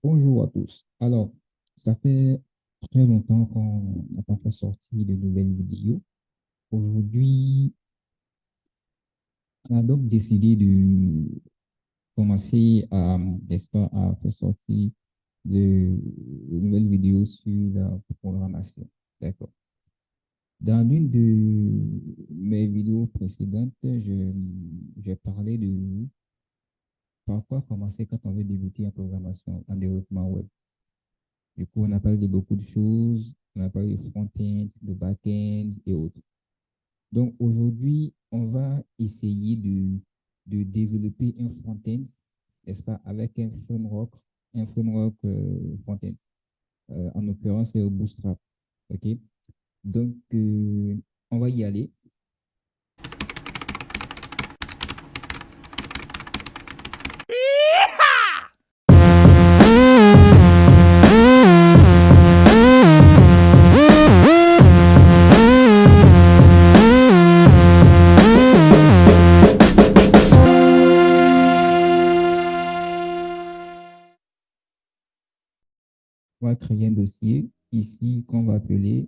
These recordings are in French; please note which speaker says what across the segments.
Speaker 1: Bonjour à tous. Alors, ça fait très longtemps qu'on n'a pas fait sortir de nouvelles vidéos. Aujourd'hui, on a donc décidé de commencer à, n'est-ce pas, à faire sortir de nouvelles vidéos sur la programmation. D'accord. Dans l'une de mes vidéos précédentes, j'ai parlé de par quoi commencer quand on veut débuter en programmation, en développement web. Du coup, on a parlé de beaucoup de choses. On a parlé de front-end, de back-end et autres. Donc, aujourd'hui, on va essayer de développer un front-end, n'est-ce pas, avec un framework front-end. En l'occurrence, c'est Bootstrap. OK? Donc, on va y aller. On va créer un dossier ici qu'on va appeler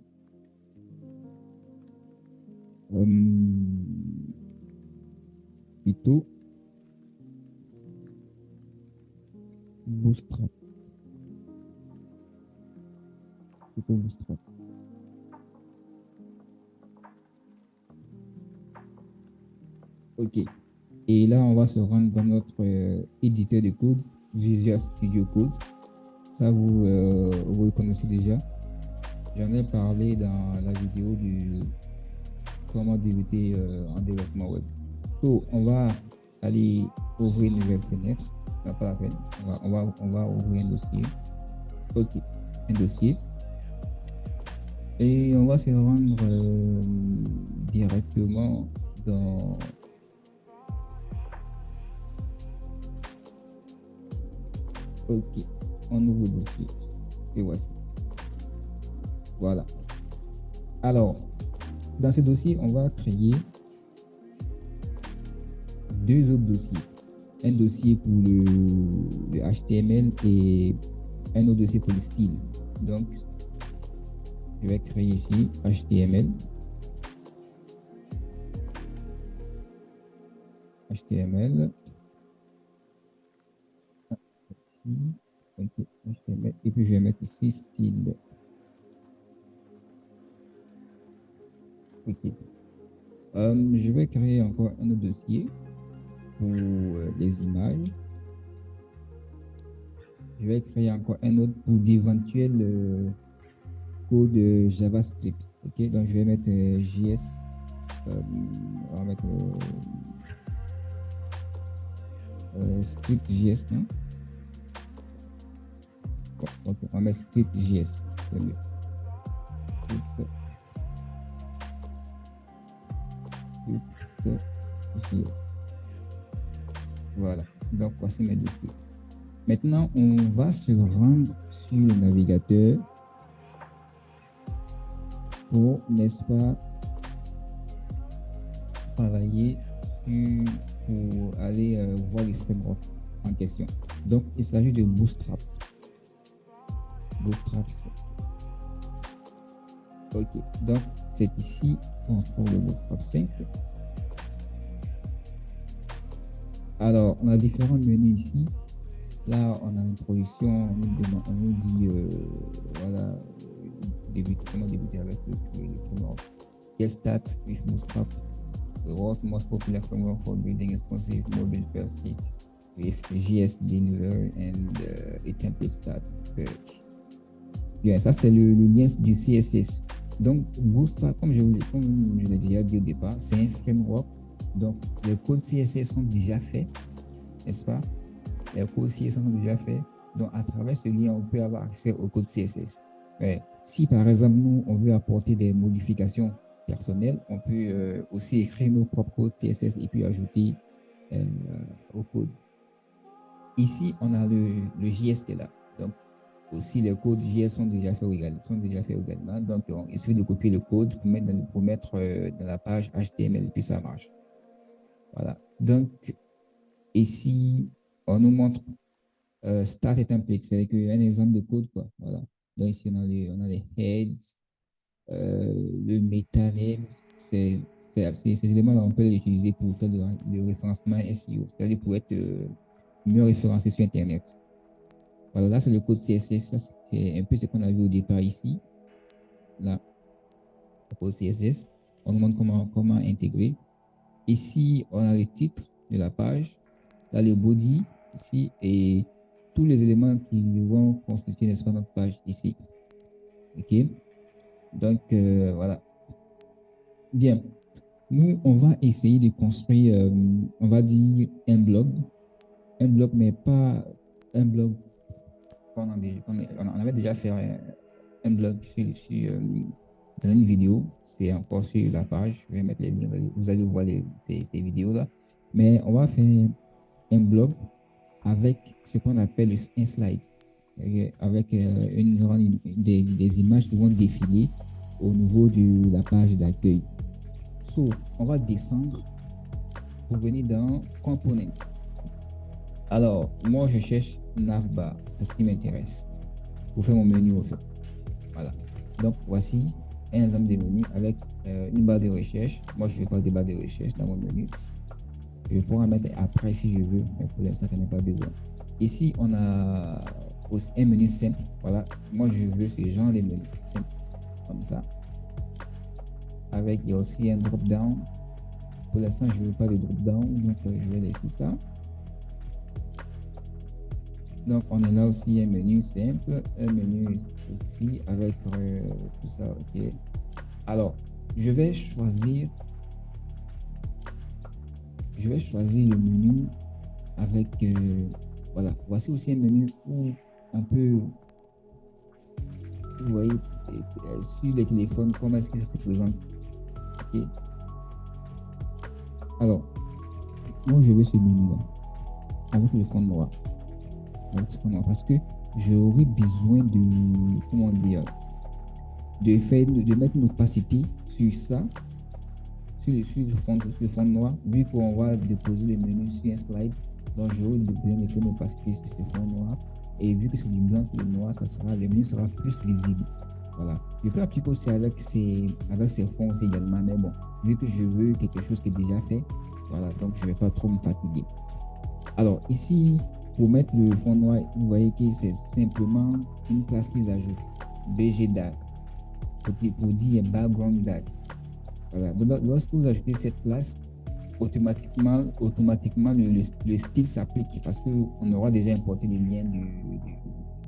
Speaker 1: plutôt Bootstrap. Plutôt Bootstrap. OK. Et là, on va se rendre dans notre éditeur de code, Visual Studio Code. Ça, vous le connaissez déjà. J'en ai parlé dans la vidéo du comment débuter en développement web. So, on va aller ouvrir une nouvelle fenêtre. Non, pas la peine. On va ouvrir un dossier. OK. Un dossier. Et on va se rendre directement dans OK. Un nouveau dossier. Et voici. Voilà. Alors, dans ce dossier, on va créer deux autres dossiers. Un dossier pour le HTML et un autre dossier pour le style. Donc, je vais créer ici HTML. HTML. Ici. Okay, HTML. Et puis, je vais mettre ici style. OK. Je vais créer encore un autre dossier pour les images. Je vais créer encore un autre pour d'éventuels code JavaScript. OK, donc je vais mettre JS. On va mettre script JS, non? Bon, ok, on va mettre script JS. C'est mieux. Script JS. Voilà. Donc, voici mes dossiers. Maintenant, on va se rendre sur le navigateur pour, n'est-ce pas, travailler pour aller voir les frameworks en question. Donc, il s'agit de Bootstrap. Bootstrap 7. OK. Donc, c'est ici qu'on trouve le Bootstrap 5. Alors, on a différents menus ici. Là, on a l'introduction, on nous dit, voilà, comment débuter avec le framework. Get started with Bootstrap, the world's most popular framework for building responsive mobile first sites with JS Deliver and a template start page. Bien, ça, c'est le lien du CSS. Donc, Bootstrap, comme je l'ai déjà dit au départ, c'est un framework. Donc, les codes CSS sont déjà faits, n'est-ce pas? Les codes CSS sont déjà faits. Donc, à travers ce lien, on peut avoir accès au code CSS. Mais si, par exemple, nous, on veut apporter des modifications personnelles, on peut aussi écrire nos propres codes CSS et puis ajouter au code. Ici, on a le JS qui est là. Donc, aussi, les codes JS sont déjà faits également. Donc, il suffit de copier le code pour mettre dans la page HTML et puis ça marche. Voilà. Donc, ici, on nous montre start et template, c'est un exemple de code, quoi. Voilà. Donc ici, on a les heads, le meta name, ces éléments-là, on peut les utiliser pour faire le référencement SEO, c'est-à-dire pour être mieux référencé sur Internet. Voilà, là, c'est le code CSS. Ça, c'est un peu ce qu'on a vu au départ ici. Là, le code CSS. On nous montre comment intégrer. Ici, on a le titre de la page. Là, le body ici et tous les éléments qui vont constituer, n'est-ce pas, notre page ici. OK? Donc, voilà. Bien. Nous, on va essayer de construire, on va dire, un blog, mais pas un blog on avait déjà fait un blog dans une vidéo. C'est encore sur la page. Je vais mettre les liens. Vous allez voir ces vidéos-là. Mais on va faire un blog avec ce qu'on appelle un slide. Avec des images qui vont défiler au niveau de la page d'accueil. So, on va descendre pour venir dans Components. Alors, moi, je cherche navbar, c'est ce qui m'intéresse, pour faire mon menu au fait. Voilà. Donc, voici un exemple de menu avec une barre de recherche. Moi, je ne veux pas de barre de recherche dans mon menu. Je pourrais mettre après si je veux, mais pour l'instant, je n'ai pas besoin. Ici, on a aussi un menu simple. Voilà. Moi, je veux ce genre de menu simple, comme ça. Avec, il y a aussi un drop-down. Pour l'instant, je ne veux pas de drop-down, donc je vais laisser ça. Donc, on a là aussi un menu simple, un menu aussi avec tout ça, ok. Alors, je vais choisir le menu avec, voilà, voici aussi un menu où on peut, vous voyez, sur les téléphones, comment est-ce que ça se présente, ok. Alors, moi, je veux ce menu-là, avec le fond noir. Parce que j'aurais besoin de, comment dire, de mettre une opacité sur ça, sur le fond noir, vu qu'on va déposer le menu sur un slide. Donc, j'aurai besoin de faire une opacité sur ce fond noir. Et vu que c'est du blanc sur le noir, le menu sera plus visible. Voilà. Je peux appliquer aussi avec ces fonds aussi également, mais bon, vu que je veux quelque chose qui est déjà fait, voilà, donc je ne vais pas trop me fatiguer. Alors, ici, pour mettre le fond noir, vous voyez que c'est simplement une classe qu'ils ajoutent, BGDAG, pour dire background DAG. Voilà. Donc, lorsque vous ajoutez cette classe, automatiquement le style s'applique parce qu'on aura déjà importé les liens du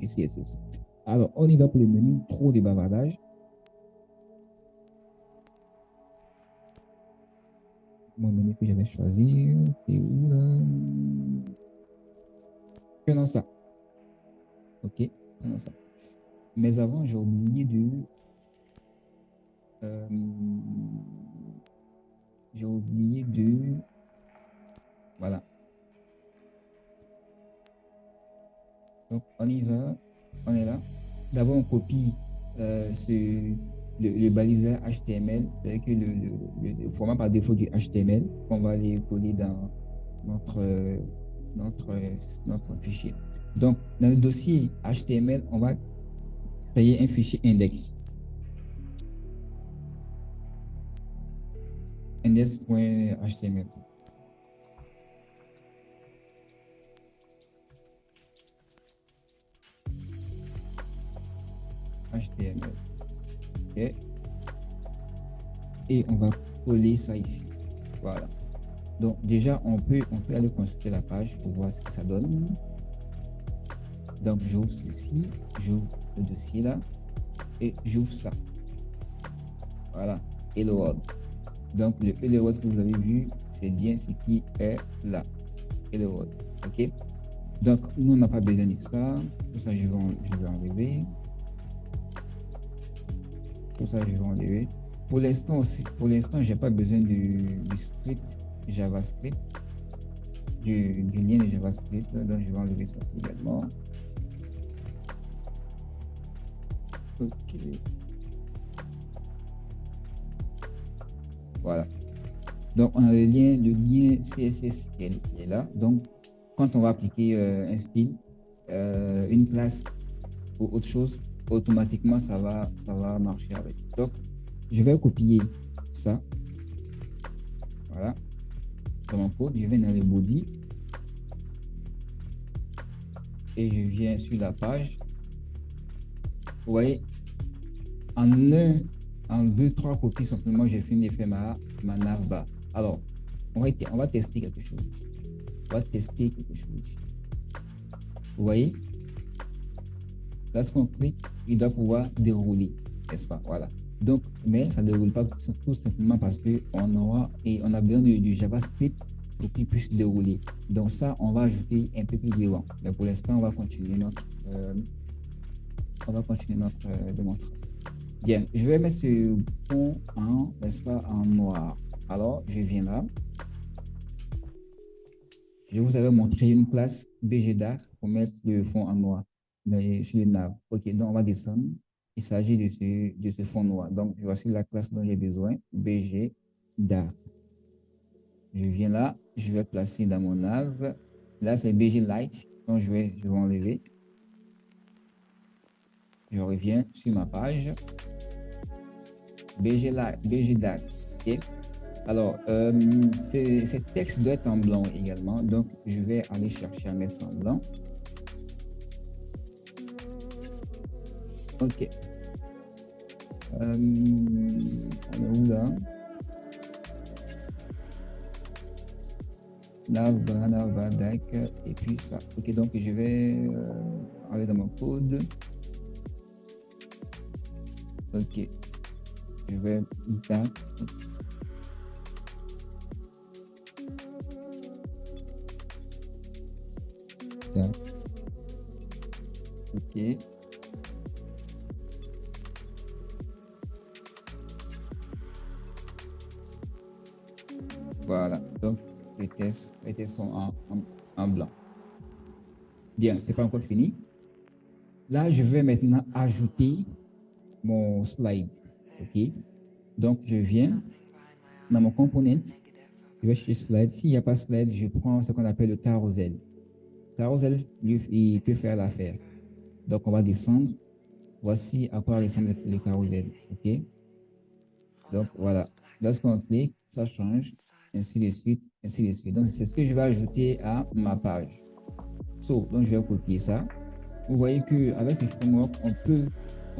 Speaker 1: CSS. Alors, on y va pour le menu, trop de bavardage. Mon menu que j'avais choisi, c'est où là? Prenons ça. Ok, prenons ça. Mais avant, j'ai oublié de... Voilà. Donc, on y va. On est là. D'abord, on copie le baliseur HTML, c'est-à-dire que le format par défaut du HTML, qu'on va aller coller dans notre, notre fichier. Donc, dans le dossier HTML, on va créer un fichier index. Index.html. HTML. Okay. Et on va coller ça ici. Voilà. Donc, déjà, on peut aller consulter la page pour voir ce que ça donne. Donc, j'ouvre ceci, j'ouvre le dossier là et j'ouvre ça. Voilà. Hello World. Donc, le Hello World que vous avez vu, c'est bien ce qui est là. Hello World. OK? Donc, nous, on n'a pas besoin de ça. Pour ça, je vais enlever. Pour ça, je vais enlever. Pour l'instant, je n'ai pas besoin du script JavaScript, du lien de JavaScript. Donc, je vais enlever ça aussi également. OK. Voilà. Donc, on a le lien CSS qui est là. Donc, quand on va appliquer un style, une classe ou autre chose, automatiquement, ça va marcher avec. Donc, je vais copier ça. Voilà. Dans mon code, je vais dans le body et je viens sur la page. Vous voyez, en deux, trois copies, simplement, j'ai fini de faire ma navbar. Alors, on va tester quelque chose ici. On va tester quelque chose ici. Vous voyez, lorsqu'on clique, il doit pouvoir dérouler, n'est-ce pas? Voilà. Donc, mais ça ne déroule pas tout simplement parce on a besoin du JavaScript pour qu'il puisse dérouler. Donc ça, on va ajouter un peu plus de loin. Mais pour l'instant, on va continuer notre démonstration. Bien, je vais mettre ce fond n'est-ce pas, en noir. Alors, je viens là. Je vous avais montré une classe BGDark pour mettre le fond en noir sur le nav. OK, donc on va descendre. Il s'agit de ce fond noir. Donc, voici la classe dont j'ai besoin, BGDark. Je viens là, je vais placer dans mon nav. Là, c'est BG Light, donc je vais enlever. Je reviens sur ma page. BGDark. OK. Alors, ce texte doit être en blanc également, donc je vais aller chercher à mettre ça en blanc. OK. On est où là? Nav, DAC, et puis ça. OK, donc je vais aller dans mon code. OK. Je vais DAC. OK. Voilà. Donc, les tests sont en blanc. Bien, c'est pas encore fini. Là, je vais maintenant ajouter mon slide. OK. Donc, je viens dans mon component. Je vais chercher slide. S'il n'y a pas slide, je prends ce qu'on appelle le carrousel. Carousel, il peut faire l'affaire. Donc, on va descendre. Voici à quoi ressemble le carrousel. OK? Donc, voilà. Lorsqu'on clique, ça change, ainsi de suite, ainsi de suite. Donc, c'est ce que je vais ajouter à ma page. Donc, je vais copier ça. Vous voyez qu'avec ce framework, on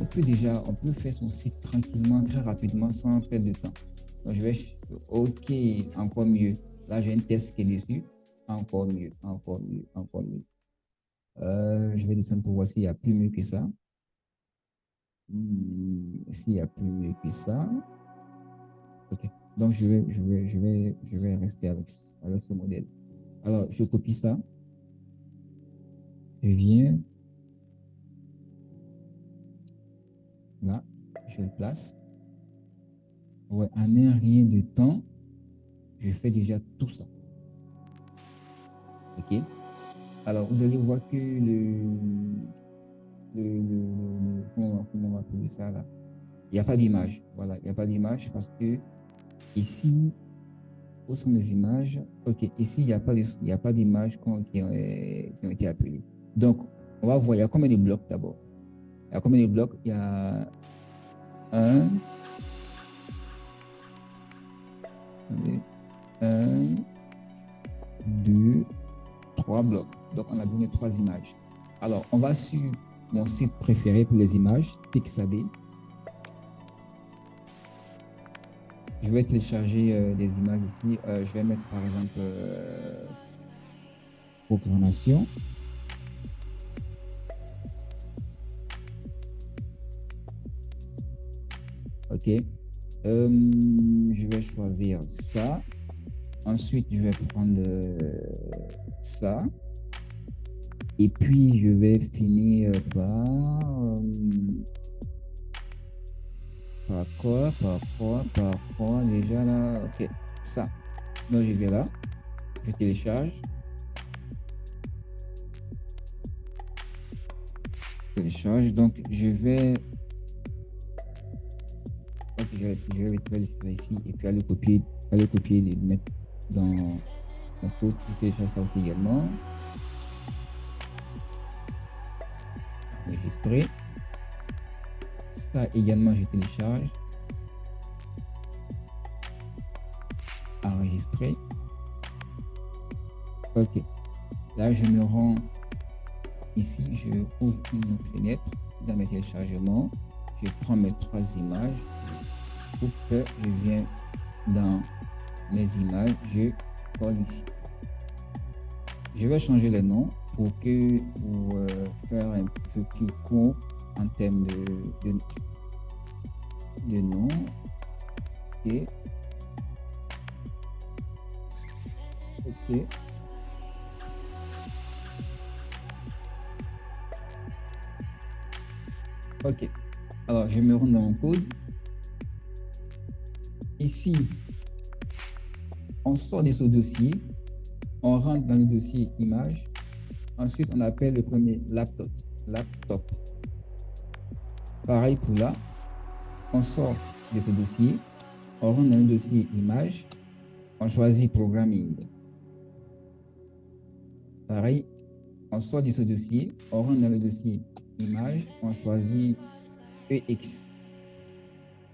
Speaker 1: peut faire son site tranquillement, très rapidement, sans perdre de temps. Donc, je vais, OK, encore mieux. Là, j'ai un test qui est dessus. Encore mieux, encore mieux, encore mieux. Je vais descendre pour voir s'il y a plus mieux que ça. S'il y a plus mieux que ça. OK. Donc, je vais rester avec ce modèle. Alors, je copie ça. Je viens. Là, je le place. Ouais, en un rien de temps, je fais déjà tout ça. OK. Alors, vous allez voir que comment on va appeler ça là? Il n'y a pas d'image. Voilà, il n'y a pas d'image parce que ici, où sont les images? OK, ici, il n'y a pas d'images qui ont été appelées. Donc, on va voir, il y a combien de blocs d'abord? Il y a combien de blocs? Il y a 1, 2, 3 blocs. Donc, on a donné 3 images. Alors, on va sur mon site préféré pour les images, Pixabay. Je vais télécharger des images ici. Je vais mettre par exemple programmation. OK. Je vais choisir ça. Ensuite, je vais prendre ça. Et puis, je vais finir par quoi déjà là? OK, ça. Donc, je vais là. Je télécharge. Donc, je vais mettre ça ici et puis aller copier et le mettre dans mon code. Je télécharge ça aussi également. enregistrer. Ça également, je télécharge. Enregistrer. OK. Là, je me rends ici. Je ouvre une fenêtre dans mes téléchargements. Je prends mes 3 images. Je coupe. Je viens dans mes images. Je colle ici. Je vais changer le nom pour faire un peu plus court en termes de nom. OK. OK. OK. Alors, je me rends dans mon code. Ici, on sort de ce dossier. On rentre dans le dossier image. Ensuite, on appelle le premier laptop. Pareil pour là. On sort de ce dossier. On rentre dans le dossier image. On choisit programming. Pareil. On sort de ce dossier. On rentre dans le dossier image. On choisit EX.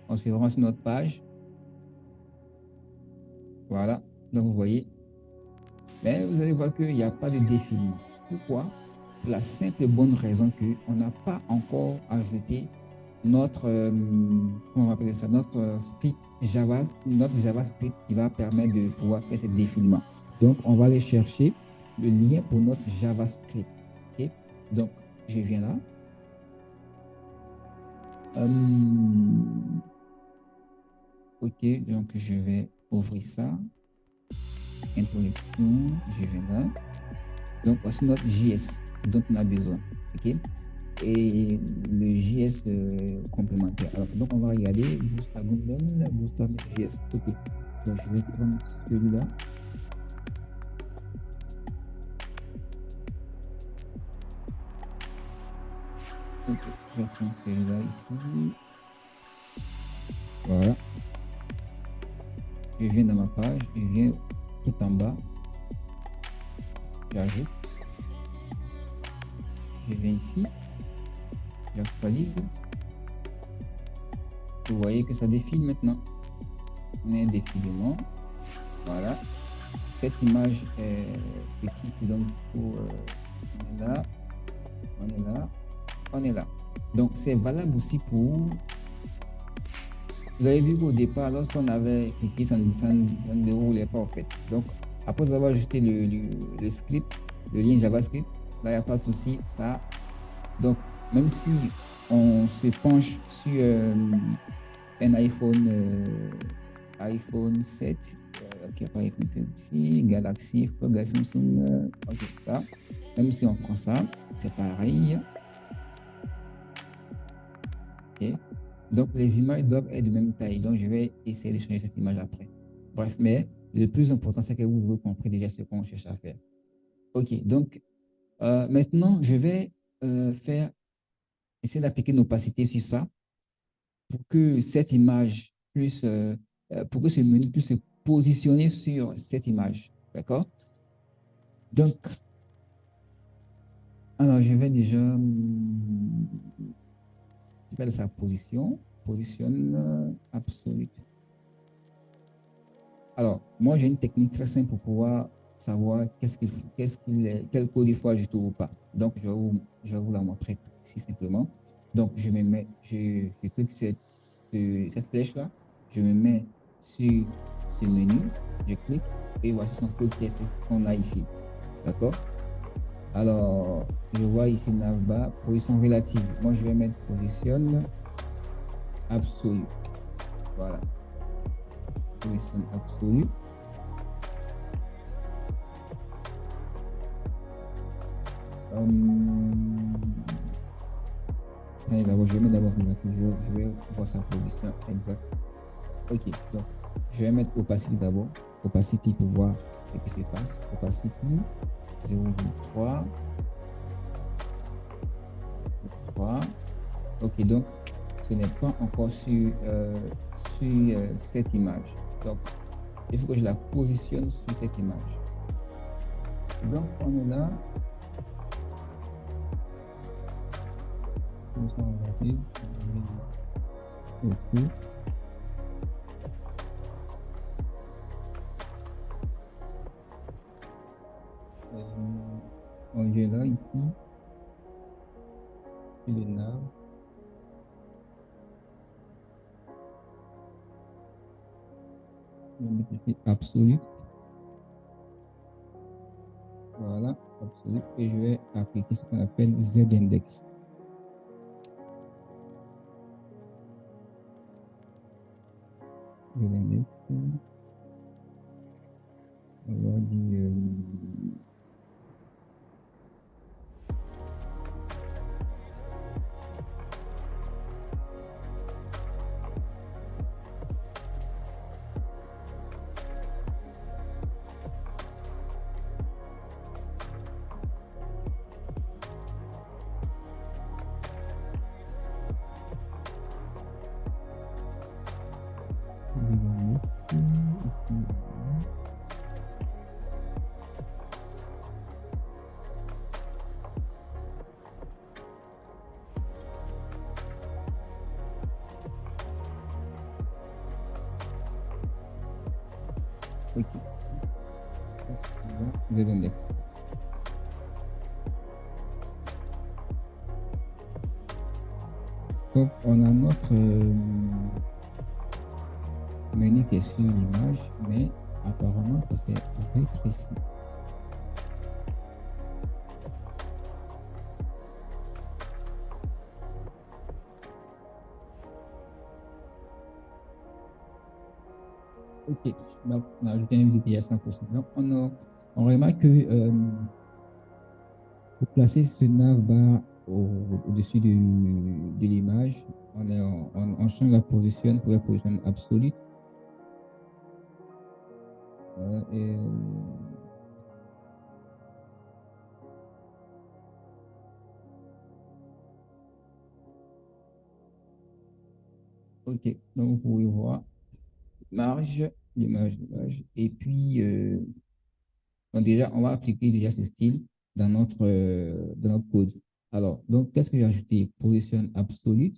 Speaker 1: On se rend sur notre page. Voilà. Donc, vous voyez. Mais vous allez voir qu'il n'y a pas de défilement. Pourquoi? Pour la simple et bonne raison qu'on n'a pas encore ajouté notre, comment on va appeler ça, notre script notre JavaScript qui va permettre de pouvoir faire ce défilement. Donc, on va aller chercher le lien pour notre JavaScript. Okay? Donc, je viens là. OK, donc je vais ouvrir ça. Introduction, je viens là. Donc, voici notre JS dont on a besoin. OK? Et le JS complémentaire. Alors, donc, on va regarder Bootstrap JS. OK. Donc, je vais prendre celui-là. OK. Je vais prendre celui-là ici. Voilà. Je viens dans ma page. Je viens tout en bas. J'ajoute. Je viens ici. J'actualise. Vous voyez que ça défile maintenant. On a un défilement. Voilà. Cette image est petite, donc du coup, on est là. On est là. On est là. Donc, c'est valable aussi pour... Vous avez vu qu'au départ, lorsqu'on avait cliqué, ça ne déroulait pas en fait. Donc, après avoir ajouté le script, le lien JavaScript, là, il n'y a pas de souci. Ça. Donc, même si on se penche sur un iPhone 7, ok, pas iPhone 7 ici, Galaxy Samsung, ok, ça. Même si on prend ça, c'est pareil. Ok. Donc, les images doivent être de même taille. Donc, je vais essayer de changer cette image après. Bref, mais le plus important, c'est que vous avez compris déjà ce qu'on cherche à faire. OK, donc, maintenant, je vais essayer d'appliquer une opacité sur ça pour que cette image puisse, pour que ce menu puisse se positionner sur cette image. D'accord? Donc, alors, je vais déjà faire sa position absolue. Alors, moi, j'ai une technique très simple pour pouvoir savoir quel code il faut ajouter ou pas. Donc, je vais vous la montrer ici simplement. Donc, je clique sur cette flèche-là, je me mets sur ce menu, je clique et voici son code CSS qu'on a ici. D'accord? Alors, je vois ici navbar, position relative. Moi, je vais mettre position absolue. Voilà. Position absolue. Allez, d'abord, je vais mettre d'abord relative. Je vais voir sa position exacte. Ok, donc je vais mettre opacity d'abord. Opacity pour voir ce qui se passe. Opacity 0,3. 3. Ok, donc ce n'est pas encore sur cette image. Donc, il faut que je la positionne sur cette image. Donc, on est là. ça regarder. OK. On vient là, ici, et le nav. Je vais mettre ici absolu. Voilà, absolu. Et je vais appliquer ce qu'on appelle Z-index. Z-index. On va dire OK. Z-index. Donc, on a notre menu qui est sur l'image, mais apparemment, ça s'est rétréci. OK. Donc, on a ajouté un VDP à 100%. Donc, on remarque que pour placer ce navbar au-dessus de l'image, on change la position pour la position absolue. OK. Donc, vous pouvez voir l'image. Et puis, donc déjà, on va appliquer déjà ce style dans notre code. Alors, donc, qu'est-ce que j'ai ajouté? Position absolute,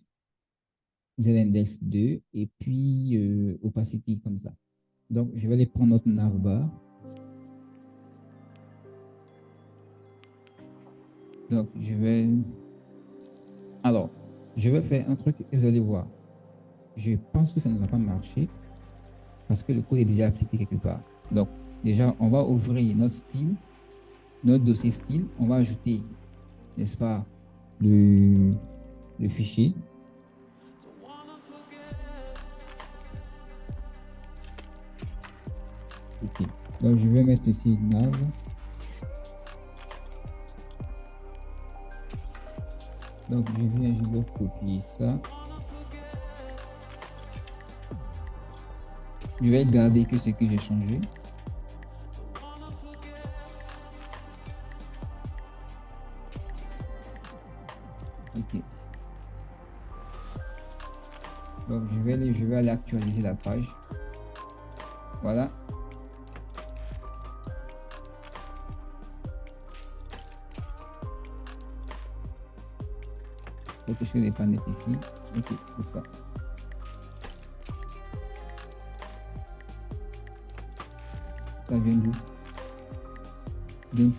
Speaker 1: z-index 2, et puis opacity comme ça. Donc, je vais aller prendre notre navbar. Donc, alors, je vais faire un truc et vous allez voir. Je pense que ça ne va pas marcher parce que le code est déjà appliqué quelque part. Donc, déjà, on va ouvrir notre style, notre dossier style. On va ajouter, n'est-ce pas, le fichier. OK. Donc, je vais mettre ici nav. Donc, je vais copier ça. Je vais garder que ce que j'ai changé. OK. Donc, je vais aller actualiser la page. Voilà. Quelque chose n'est pas net ici. OK, c'est ça. Ça vient d'où? Donc,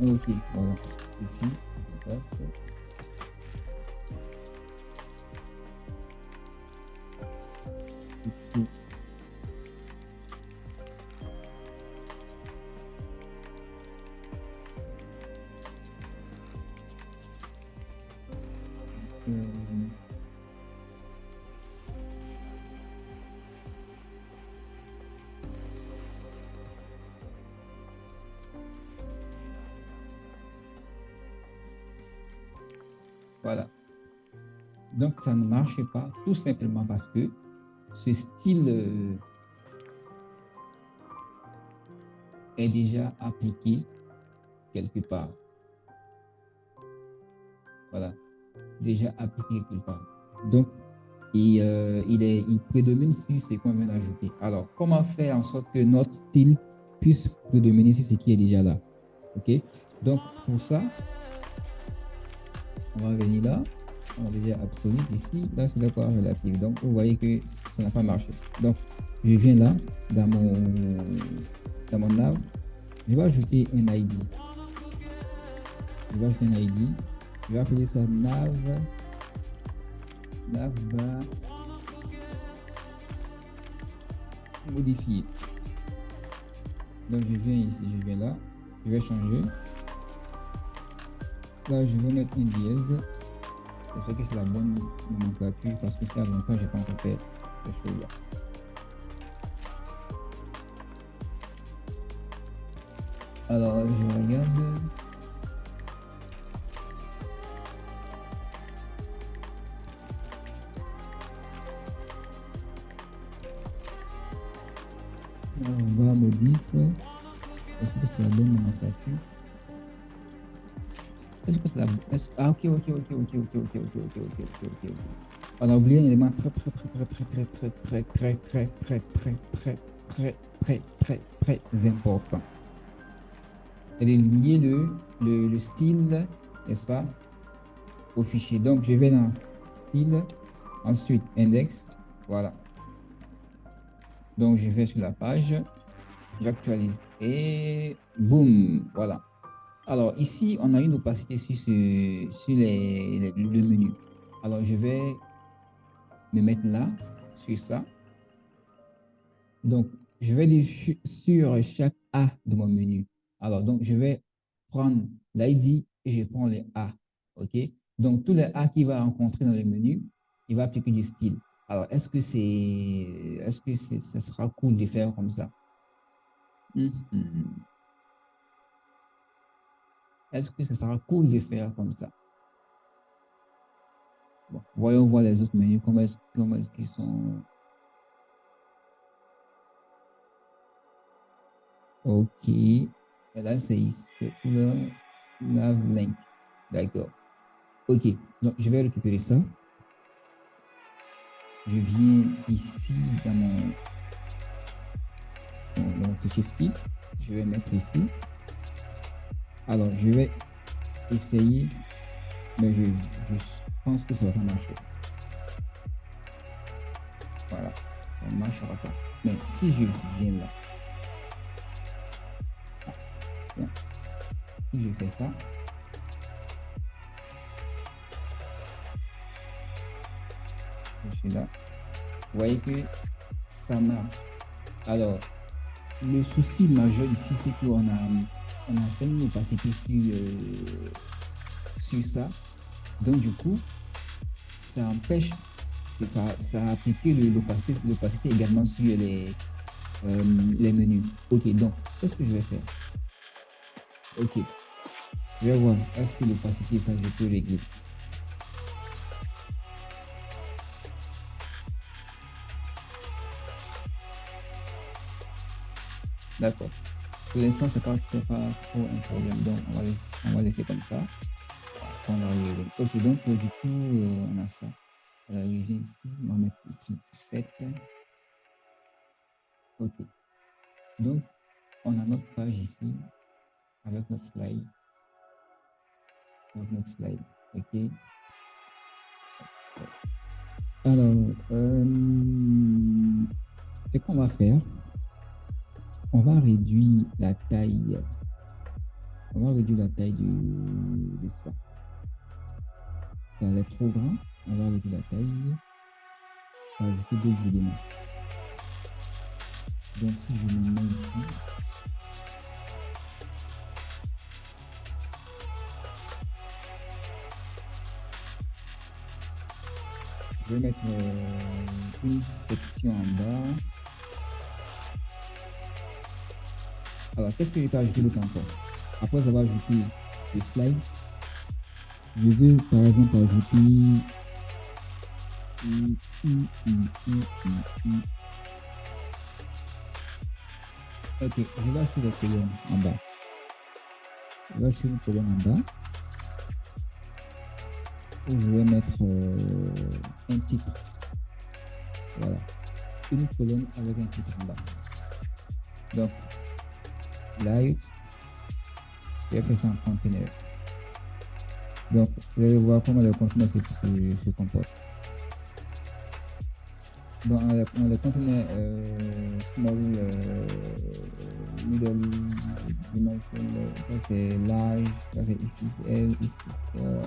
Speaker 1: OK, voilà. Ici, je passe. Voilà. Donc, ça ne marche pas tout simplement parce que ce style est déjà appliqué quelque part. Voilà. Déjà appliqué quelque part. Donc, il prédomine sur ce qu'on vient d'ajouter. Alors, comment faire en sorte que notre style puisse prédominer sur ce qui est déjà là? OK? Donc, pour ça, on va venir là. On a déjà absolute ici. Là, c'est d'accord relative. Donc, vous voyez que ça n'a pas marché. Donc, je viens là, dans mon nav. Je vais ajouter un ID. Je vais ajouter un ID. Je vais appeler ça nav modifié. Donc, je viens ici, je viens là. Je vais changer. Là, je vais mettre un dièse. J'espère que c'est la bonne nomenclature parce que c'est à longtemps que je n'ai pas encore fait ces choses-là. Alors, je regarde. Là, on va modif. Est-ce que c'est la bonne nomenclature? Est-ce que c'est la bonne? Ah, ok. On a oublié un élément très important. Elle est liée le style, n'est-ce pas, au fichier. Donc, je vais dans style, ensuite index, voilà. Donc, je vais sur la page, j'actualise et boum, voilà. Alors, ici, on a une opacité sur le menu. Alors, je vais me mettre là, sur ça. Donc, je vais dire sur chaque A de mon menu. Alors, donc, je vais prendre l'ID et je prends les A. OK? Donc, tous les A qu'il va rencontrer dans le menu, il va appliquer du style. Alors, est-ce que ça sera cool de faire comme ça? Est-ce que ça sera cool de faire comme ça? Bon, voyons voir les autres menus, comment est-ce qu'ils sont. OK. Et là, c'est le nav link. D'accord. OK. Donc, je vais récupérer ça. Je viens ici dans mon fichier SPI. Je vais mettre ici. Alors, je vais essayer, mais je pense que ça ne va pas marcher. Voilà, ça ne marchera pas. Mais si je viens là, si je fais ça, je suis là, vous voyez que ça marche. Alors, le souci majeur ici, c'est qu'on a fait une opacité sur ça. Donc, du coup, ça empêche, ça a appliqué l'opacité également sur les menus. OK, donc, qu'est-ce que je vais faire? OK, je vais voir, est-ce que l'opacité, ça, je peux régler? D'accord. Pour l'instant, c'est pas trop un problème. Donc, on va laisser comme ça. On va arriver. OK, donc, du coup, on a ça. On va arriver ici. On va mettre ici 7. OK. Donc, on a notre page ici avec notre slide. OK. Alors, ce qu'on va faire, on va réduire la taille. On va réduire la taille de ça. Ça va être trop grand. On va réduire la taille. On va ajouter d'autres éléments. Donc, si je me mets ici, je vais mettre une section en bas. Alors, qu'est-ce que je peux ajouter d'autre encore? Après avoir ajouté le slide, je vais par exemple ajouter OK, je vais ajouter des colonnes en bas. Je vais ajouter une colonne en bas. Et je vais mettre un titre. Voilà. Une colonne avec un titre en bas. Donc, layout, je vais faire ça en conteneur. Donc, vous allez voir comment le conteneur se comporte. Dans le conteneur small, middle dimension, ça c'est large, ça c'est XXL, XXL.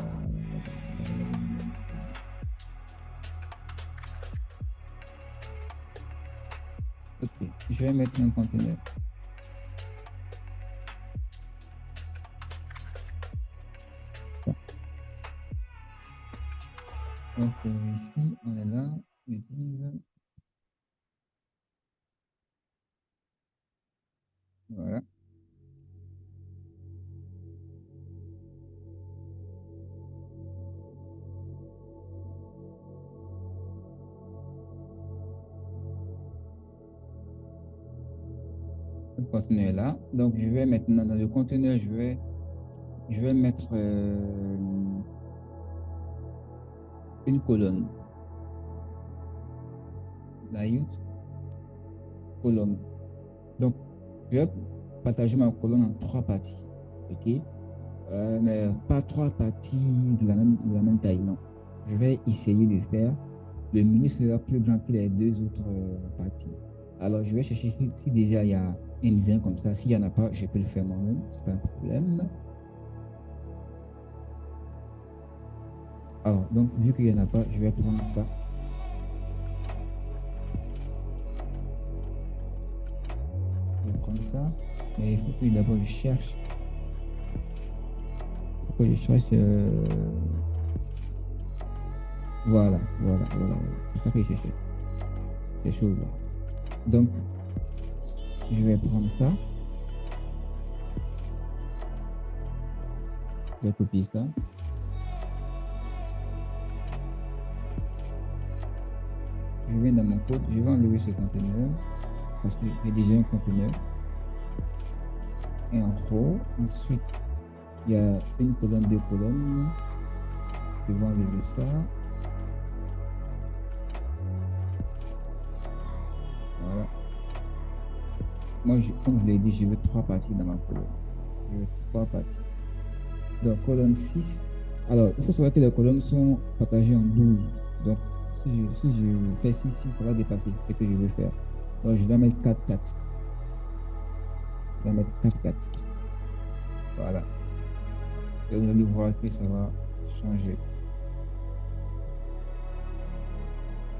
Speaker 1: Ok, je vais mettre un conteneur. Donc ici, on est là, native, voilà. Le conteneur est là. Donc je vais maintenant dans le conteneur, je vais mettre une colonne. Layout, colonne. Donc, je vais partager ma colonne en trois parties. OK? Mais pas trois parties de la même taille, non. Je vais essayer de faire. Le menu sera plus grand que les deux autres parties. Alors, je vais chercher si déjà il y a un design comme ça. S'il n'y en a pas, je peux le faire moi-même. C'est pas un problème. Alors, donc, vu qu'il n'y en a pas, je vais prendre ça. Je vais prendre ça. Mais il faut que d'abord je cherche. Il faut que je cherche. Voilà. C'est ça que je cherchais. Ces choses-là. Donc, je vais prendre ça. Je vais copier ça. Je vais dans mon code. Je vais enlever ce conteneur parce que j'ai déjà un conteneur. Et en haut, ensuite, il y a une colonne, deux colonnes. Je vais enlever ça. Voilà. Moi, comme je l'ai dit, je veux trois parties dans ma colonne. Je veux trois parties. Donc, colonne 6. Alors, il faut savoir que les colonnes sont partagées en 12. Donc, si je fais 6, ça va dépasser ce que je veux faire. Donc, je dois mettre 4, 4. Je dois mettre 4, 4. Voilà. Et vous allez voir que ça va changer.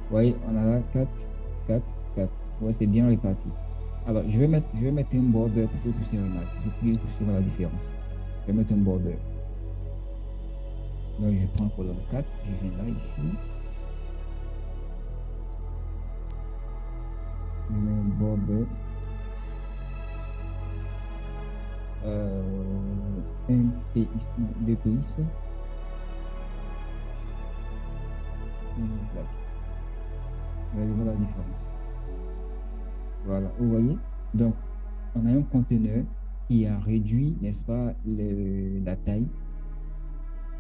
Speaker 1: Vous voyez, on a là 4, 4, 4. Ouais, c'est bien réparti. Alors, je vais mettre un border pour que vous puissiez remarquer, pour que vous puissiez voir la différence. Je vais mettre un border. Donc, je prends colonne 4, je viens là, ici. Je mets un border. Un pays, deux pays. Vous allez voir la différence. Voilà, vous voyez? Donc, on a un conteneur qui a réduit, n'est-ce pas, la taille.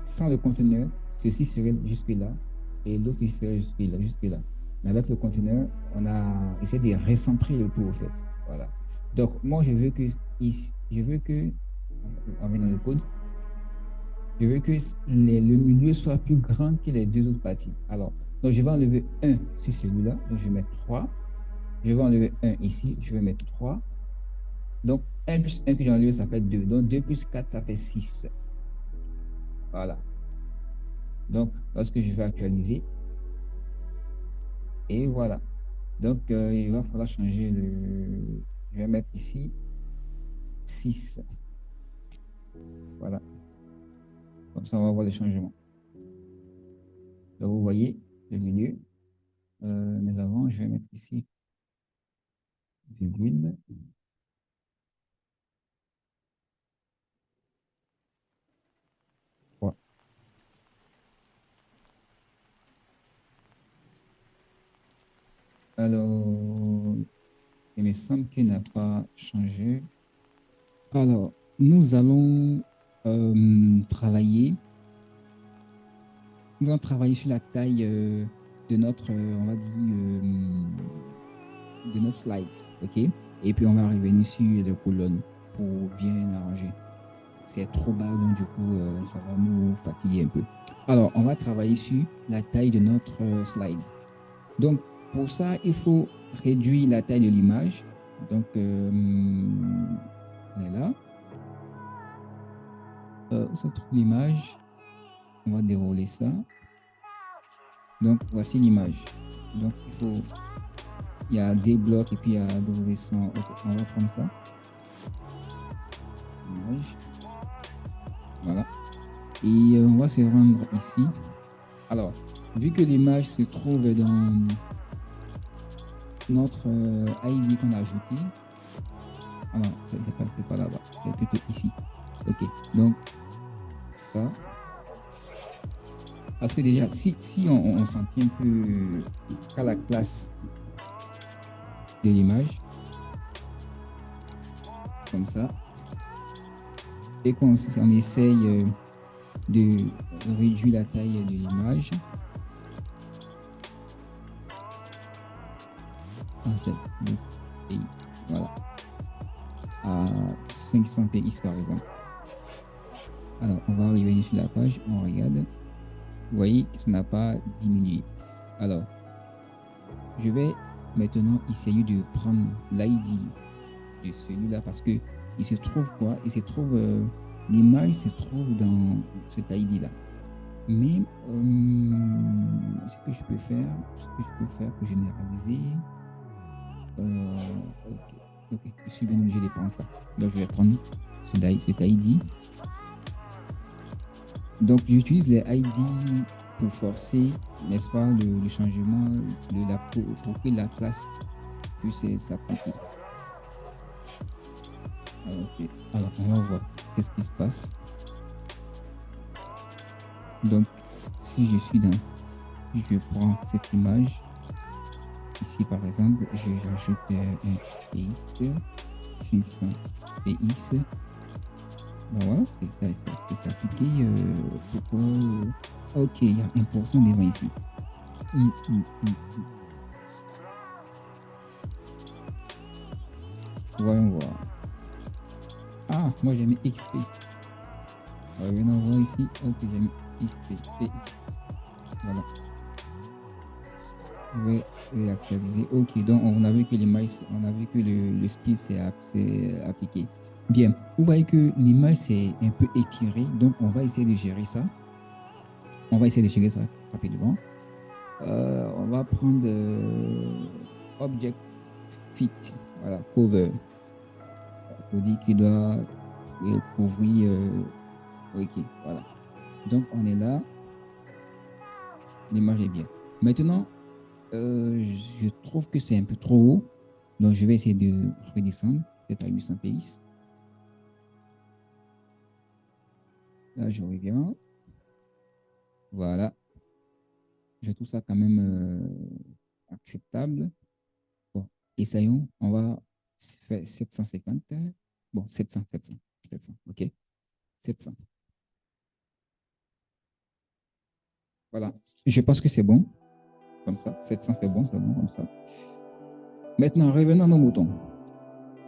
Speaker 1: Sans le conteneur, ceci serait jusque-là et l'autre serait jusque-là, jusque-là. Mais avec le conteneur, on a essayé de recentrer le tout, au fait. Voilà. Donc, moi, je veux que, on vient dans le code, je veux que le milieu soit plus grand que les deux autres parties. Alors, donc je vais enlever 1 sur celui-là, donc je vais mettre 3. Je vais enlever 1 ici, je vais mettre 3. Donc, 1 plus 1 que j'ai enlevé, ça fait 2. Donc, 2 plus 4, ça fait 6. Voilà. Donc, lorsque je vais actualiser, et voilà. Donc, il va falloir changer le... Je vais mettre ici 6. Voilà. Comme ça, on va voir les changements. Donc, vous voyez le milieu. Mais avant, je vais mettre ici virgule. Ouais. Alors, il me semble qu'il n'a pas changé. Alors, nous allons travailler. Nous allons travailler sur la taille de notre, on va dire, de notre slide, ok? Et puis on va revenir sur les colonnes pour bien arranger. c'est trop bas, donc du coup, ça va nous fatiguer un peu. Alors, on va travailler sur la taille de notre slide. Donc, pour ça, il faut réduire la taille de l'image. Donc, on est là. Où se trouve l'image? On va dérouler ça. Donc, voici l'image. Donc, il y a des blocs et puis il y a d'autres sans. Okay, on va prendre ça. Image. Voilà. Et on va se rendre ici. Alors, vu que l'image se trouve dans notre ID qu'on a ajouté, ah non, c'est pas là-bas, c'est plutôt ici. Ok, donc ça. Parce que déjà, si on s'en tient que à la classe de l'image, comme ça, et qu'on essaye de réduire la taille de l'image, et voilà, à 500 px par exemple. Alors, on va revenir sur la page, on regarde. Vous voyez que ça n'a pas diminué. Alors, je vais maintenant essayer de prendre l'ID de celui-là parce que il se trouve quoi? Il se trouve, l'image se trouve dans cet ID-là. Mais ce que je peux faire pour généraliser, ok, je suis bien obligé de prendre ça. Donc, je vais prendre cet ID. Donc, j'utilise les ID pour forcer, n'est-ce pas, le changement pour que la classe puisse s'appliquer. Ok, alors on va voir qu'est-ce qui se passe. Donc, si je prends cette image, ici par exemple, j'ajoute un PX, 600 PX. Ben voilà, c'est appliqué. Pourquoi ok, il y a 1% devant ici. Voyons voir. Ah, moi j'ai mis XP. Revenons voir ici. Ok, j'ai mis XP. PX. Voilà. Je vais réactualiser. Ok, donc on a vu que l'image, on a vu que le style s'est appliqué. Bien, vous voyez que l'image c'est un peu étiré, donc on va essayer de gérer ça. On va essayer de gérer ça rapidement. On va prendre Object Fit, voilà, Cover. On dit qu'il doit couvrir. Ok, voilà. Donc on est là. L'image est bien. Maintenant, je trouve que c'est un peu trop haut. Donc je vais essayer de redescendre, peut-être à 800 px. Là, je reviens. Voilà. Je trouve ça quand même acceptable. Bon, essayons. On va faire 750. Bon, 700. OK. 700. Voilà. Je pense que c'est bon. Comme ça. 700, c'est bon comme ça. Maintenant, revenons à nos moutons.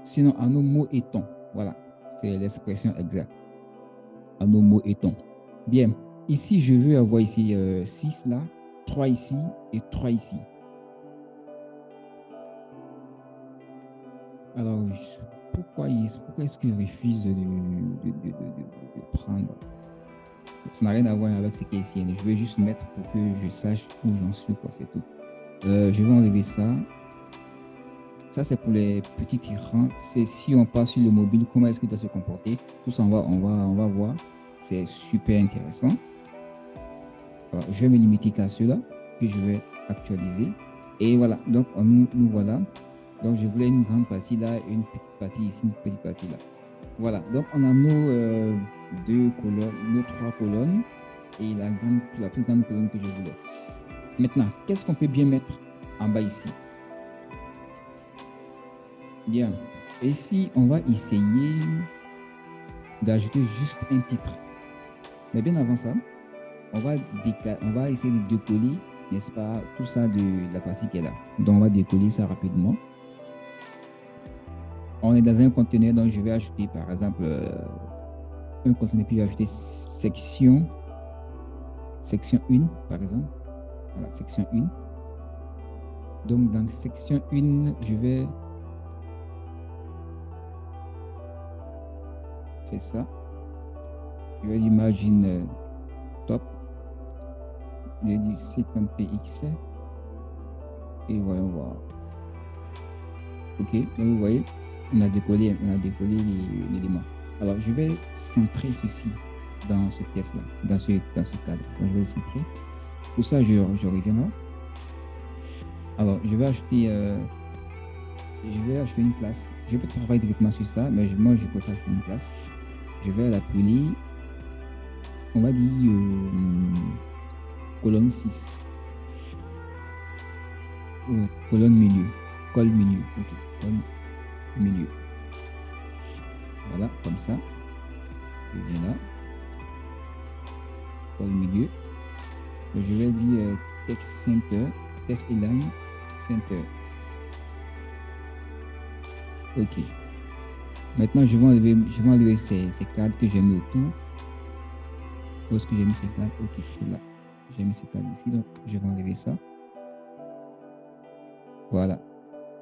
Speaker 1: Sinon, à nos mots et tons. Voilà. C'est l'expression exacte. À nos mots et tons. Bien. Ici, je veux avoir ici 6 là, 3 ici et 3 ici. Alors, pourquoi est-ce qu'il refuse de prendre? Ça n'a rien à voir avec ce qui est ici. Je vais juste mettre pour que je sache où j'en suis, quoi, c'est tout. Je vais enlever ça. Ça, c'est pour les petits écrans. C'est si on passe sur le mobile, comment est-ce que ça se comporter? Tout ça, on va voir. C'est super intéressant. Alors, je vais me limiter qu'à cela, puis je vais actualiser. Et voilà, donc nous voilà. Donc, je voulais une grande partie là, une petite partie ici, une petite partie là. Voilà, donc on a nos deux colonnes, nos 3 colonnes et la plus grande colonne que je voulais. Maintenant, qu'est-ce qu'on peut bien mettre en bas ici? Bien, ici, on va essayer d'ajouter juste un titre. Mais bien avant ça, on va essayer de décoller, n'est-ce pas, tout ça de la partie qui est là. Donc, on va décoller ça rapidement. On est dans un conteneur, donc je vais ajouter par exemple un conteneur, puis je vais ajouter section 1, par exemple. Voilà, section 1. Donc, dans section 1, je vais faire ça. Je vais dire margin top. Je vais dire 50px. Et voyons voir. OK, donc vous voyez, on a décollé l'élément. Alors, je vais centrer ceci dans ce test-là, dans ce cadre. Donc, je vais le centrer. Pour ça, je reviens là. Alors, je vais ajouter une classe. Je peux travailler directement sur ça, mais moi, je peux ajouter une classe. Je vais l'appeler, on va dire, colonne 6. Colonne milieu. Col milieu. OK, col milieu. Voilà, comme ça. Je viens là. Col milieu. Donc, je vais dire text center, text align center. OK. Maintenant, je vais enlever ces cadres que j'ai mis autour. Où est-ce que j'ai mis ces cadres? OK, c'était là. J'ai mis ces cadres ici, donc je vais enlever ça. Voilà.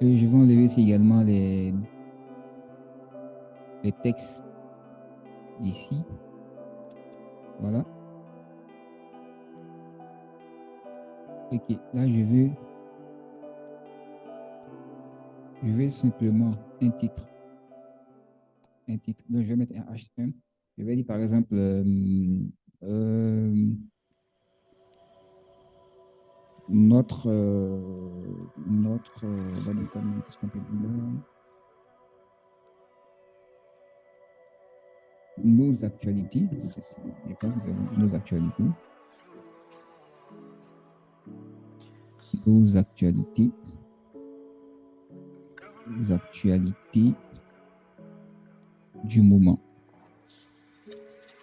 Speaker 1: Et je vais enlever ici également les textes d'ici. Voilà. OK, là, je veux simplement un titre. Un titre. Donc, je vais mettre un H1. Je vais dire, par exemple, notre, on va dire comment, qu'est-ce qu'on peut dire là? Nos actualités, je pense que c'est bon, nos actualités. Nos actualités. Les actualités du moment.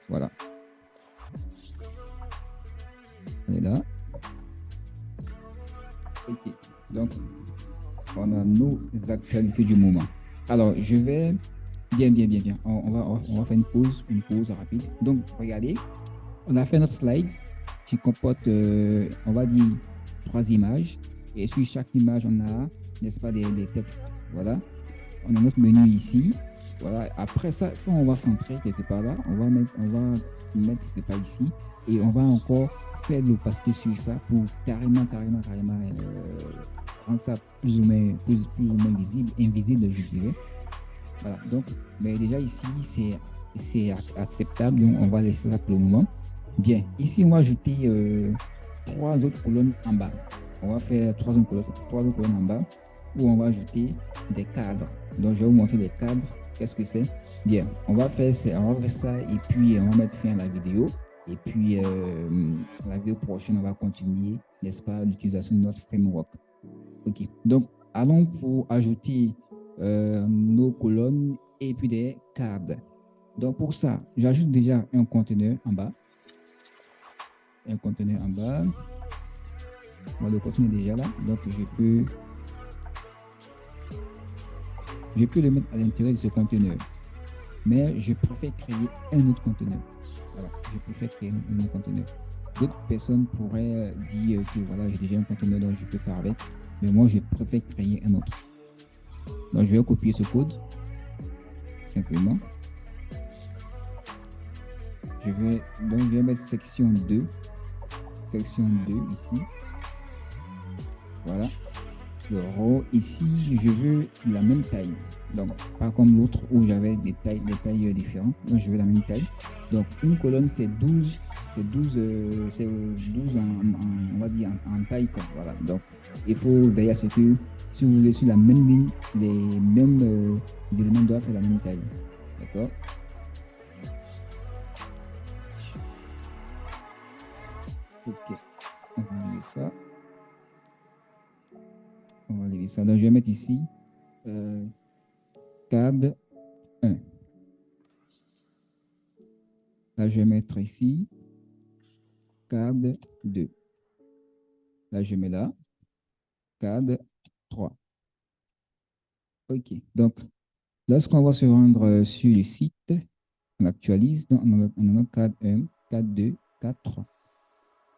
Speaker 1: Voilà. On est là. OK. Donc, on a nos actualités du moment. Alors, je vais... Bien. On va faire une pause rapide. Donc, regardez, on a fait notre slide qui comporte, on va dire, 3 images. Et sur chaque image, on a, n'est-ce pas, des textes. Voilà. On a notre menu ici. Voilà. Après ça, on va centrer quelque part là. On va mettre quelque part ici. Et on va encore faire de l'opacité sur ça pour carrément rendre ça plus ou moins visible, invisible, je dirais. Voilà. Donc, mais déjà ici, c'est acceptable. Donc, on va laisser ça pour le moment. Bien. Ici, on va ajouter 3 autres colonnes en bas. On va faire 3 autres colonnes en bas où on va ajouter des cadres. Donc, je vais vous montrer les cadres. Qu'est-ce que c'est? Bien, on va faire ça et puis on va mettre fin à la vidéo. Et puis, la vidéo prochaine, on va continuer, n'est-ce pas, l'utilisation de notre framework. OK. Donc, allons pour ajouter nos colonnes et puis des cadres. Donc, pour ça, j'ajoute déjà un conteneur en bas. Un conteneur en bas. Bon, le conteneur est déjà là. Donc, je peux le mettre à l'intérieur de ce conteneur. Mais je préfère créer un autre conteneur. Voilà, je préfère créer un autre conteneur. D'autres personnes pourraient dire que voilà, j'ai déjà un conteneur dont je peux faire avec. Mais moi, je préfère créer un autre. Donc, je vais copier ce code. Simplement. Je vais mettre section 2. Section 2 ici. Voilà. Le row ici, je veux la même taille. Donc, pas comme l'autre où j'avais des tailles différentes. Moi, je veux la même taille. Donc, une colonne, c'est 12. C'est 12 on va dire en taille. Comme, voilà. Donc, il faut veiller à ce que si vous voulez sur la même ligne, les mêmes éléments doivent faire la même taille. D'accord? OK. On va enlever ça. On va enlever ça. Donc, je vais mettre ici cadre 1. Là, je vais mettre ici cadre 2. Là, je mets là cadre 3. OK. Donc, lorsqu'on va se rendre sur le site, On actualise. Donc, on a cadre 1, cadre 2, cadre 3.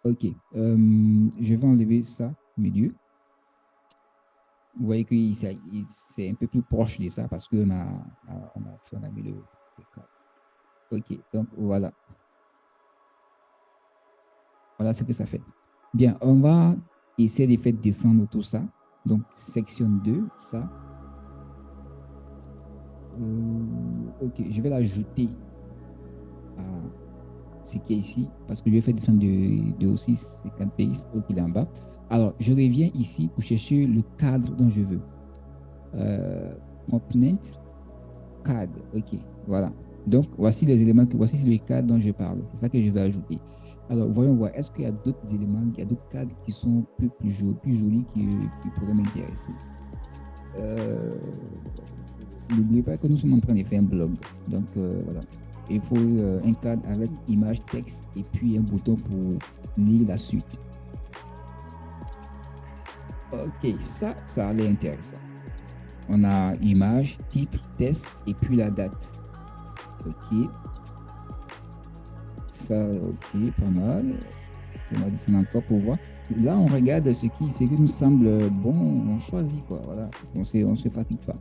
Speaker 1: OK. Je vais enlever ça au milieu. Vous voyez que c'est un peu plus proche de ça parce qu'on a mis le cadre. OK. Donc, voilà. Voilà ce que ça fait. Bien, on va essayer de faire descendre tout ça. Donc, section 2, ça. OK, je vais l'ajouter à ce qui est ici parce que je vais faire descendre de aussi 50 pays. OK, il est en bas. Alors, je reviens ici pour chercher le cadre dont je veux. Component, cadre. OK, voilà. Donc, voici les éléments, voici le cadre dont je parle. C'est ça que je vais ajouter. Alors, voyons voir. Est-ce qu'il y a d'autres éléments, il y a d'autres cadres qui sont plus jolis qui pourraient m'intéresser? N'oubliez pas que nous sommes en train de faire un blog. Donc, voilà. Il faut un cadre avec image, texte et puis un bouton pour lire la suite. OK, ça a l'air intéressant. On a image, titre, texte et puis la date. OK. Ça, OK, pas mal. On va descendre encore pour voir. Là, on regarde ce qui nous semble bon, on choisit, quoi. Voilà. On se fatigue pas.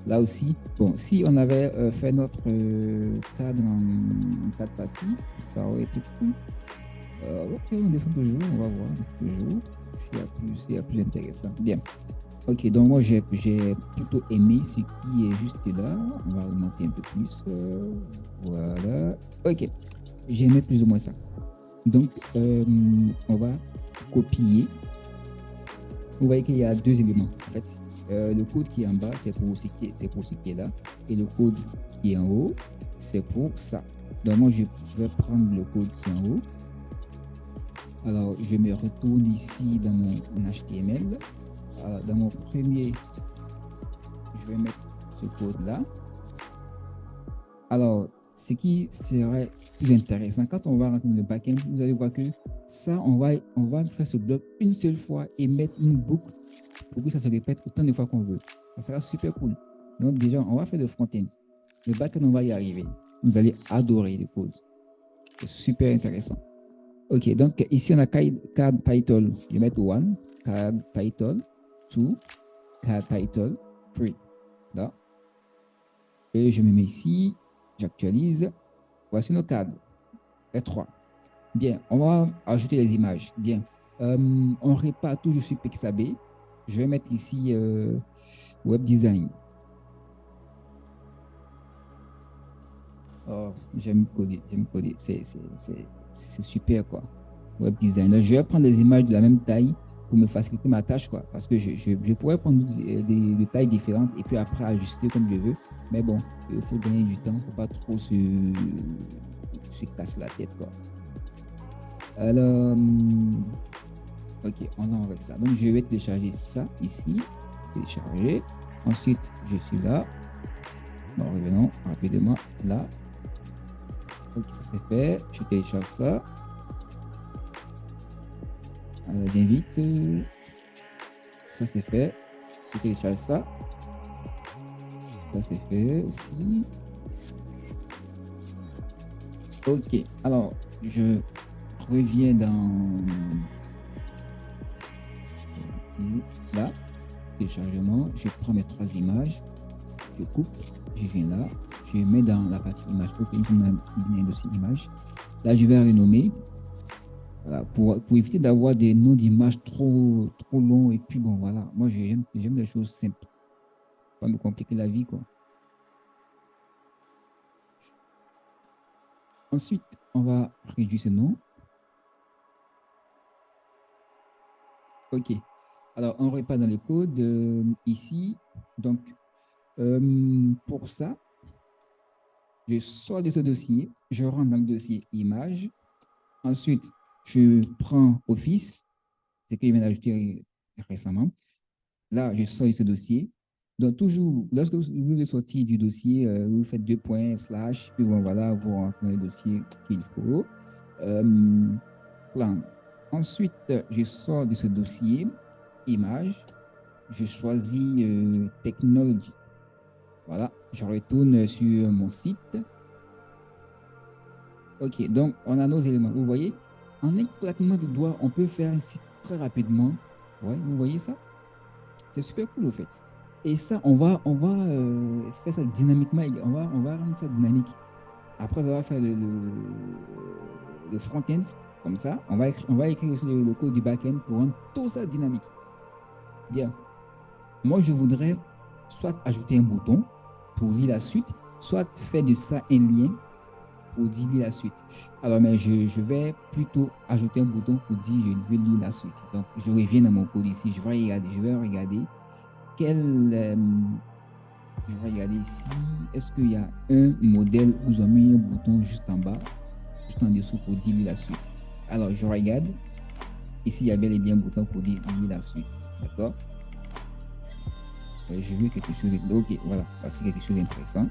Speaker 1: Là aussi, bon, si on avait fait notre cadre en 4 parties, ça aurait été cool. Ok, on descend toujours, on va voir, on descend toujours s'il y a plus intéressant. Bien. Ok, donc moi j'ai plutôt aimé ce qui est juste là. On va remonter un peu plus. Voilà. Ok, j'ai aimé plus ou moins ça. Donc, on va copier. Vous voyez qu'il y a deux éléments. En fait, le code qui est en bas, c'est pour ce qui est là. Et le code qui est en haut, c'est pour ça. Donc, moi, je vais prendre le code qui est en haut. Alors, je me retourne ici dans mon HTML. Dans mon premier, je vais mettre ce code-là. Alors, ce qui serait plus intéressant, quand on va rentrer dans le backend, vous allez voir que ça, on va faire ce bloc une seule fois et mettre une boucle pour que ça se répète autant de fois qu'on veut. Ça sera super cool. Donc, déjà, on va faire le front-end. Le backend, on va y arriver. Vous allez adorer le code. C'est super intéressant. OK, donc ici, on a card title. Je vais mettre 1, card title, 2, card title, 3. Là. Et je me mets ici. J'actualise. Voici nos cadres. R3. Bien, on va ajouter les images. Bien. On répare toujours sur Pixabay. Je vais mettre ici Web Design. Oh, j'aime coder. C'est super, quoi. Web Design. Je vais prendre des images de la même taille pour me faciliter ma tâche, quoi. Parce que je pourrais prendre des tailles différentes et puis après ajuster comme je veux. Mais bon, il faut gagner du temps. Il ne faut pas trop se casser la tête, quoi. Alors, ok, on va avec ça. Donc, je vais télécharger ça ici. Télécharger. Ensuite, je suis là. Bon, revenons rapidement là. Ok, ça c'est fait. Je télécharge ça. Bien vite. Ça c'est fait. Je télécharge ça. Ça c'est fait aussi. Ok, alors je reviens dans là, téléchargement. Je prends mes 3 images. Je coupe. Je viens là. Je mets dans la partie image. Ok, nous sommes dans un dossier image. Là, je vais renommer. Voilà, pour éviter d'avoir des noms d'images trop longs. Et puis, bon, voilà. Moi, j'aime les choses simples. Pas me compliquer la vie, quoi. Ensuite, on va réduire ce nom. OK. Alors, on repart dans le code ici. Donc, pour ça, je sors de ce dossier. Je rentre dans le dossier image. Ensuite, je prends Office, c'est que je viens d'ajouter récemment. Là, je sors de ce dossier. Donc, toujours, lorsque vous voulez sortir du dossier, vous faites 2 points, slash, puis bon, voilà, vous rentrez dans le dossier qu'il faut. Plan. Ensuite, je sors de ce dossier, image, je choisis Technology. Voilà, je retourne sur mon site. Ok, donc on a nos éléments. Vous voyez, en un claquement de doigts, on peut faire un site très rapidement. Ouais, vous voyez ça? C'est super cool, au fait. Et ça, on va faire ça dynamiquement. On va rendre ça dynamique. Après avoir fait le front-end, comme ça, on va écrire aussi le code du back-end pour rendre tout ça dynamique. Bien. Moi, je voudrais soit ajouter un bouton pour lire la suite, soit faire de ça un lien pour dire lire la suite. Alors, mais je vais plutôt ajouter un bouton pour dire je veux lire la suite. Donc, je reviens dans mon code ici. Je vais regarder quel, je vais regarder ici. Est-ce qu'il y a un modèle où ils ont mis un bouton juste en bas, juste en dessous pour dire lire la suite. Alors, je regarde. Ici, il y a bel et bien un bouton pour dire lire la suite. D'accord? Je veux quelque chose. Ok, voilà. Voici quelque chose d'intéressant.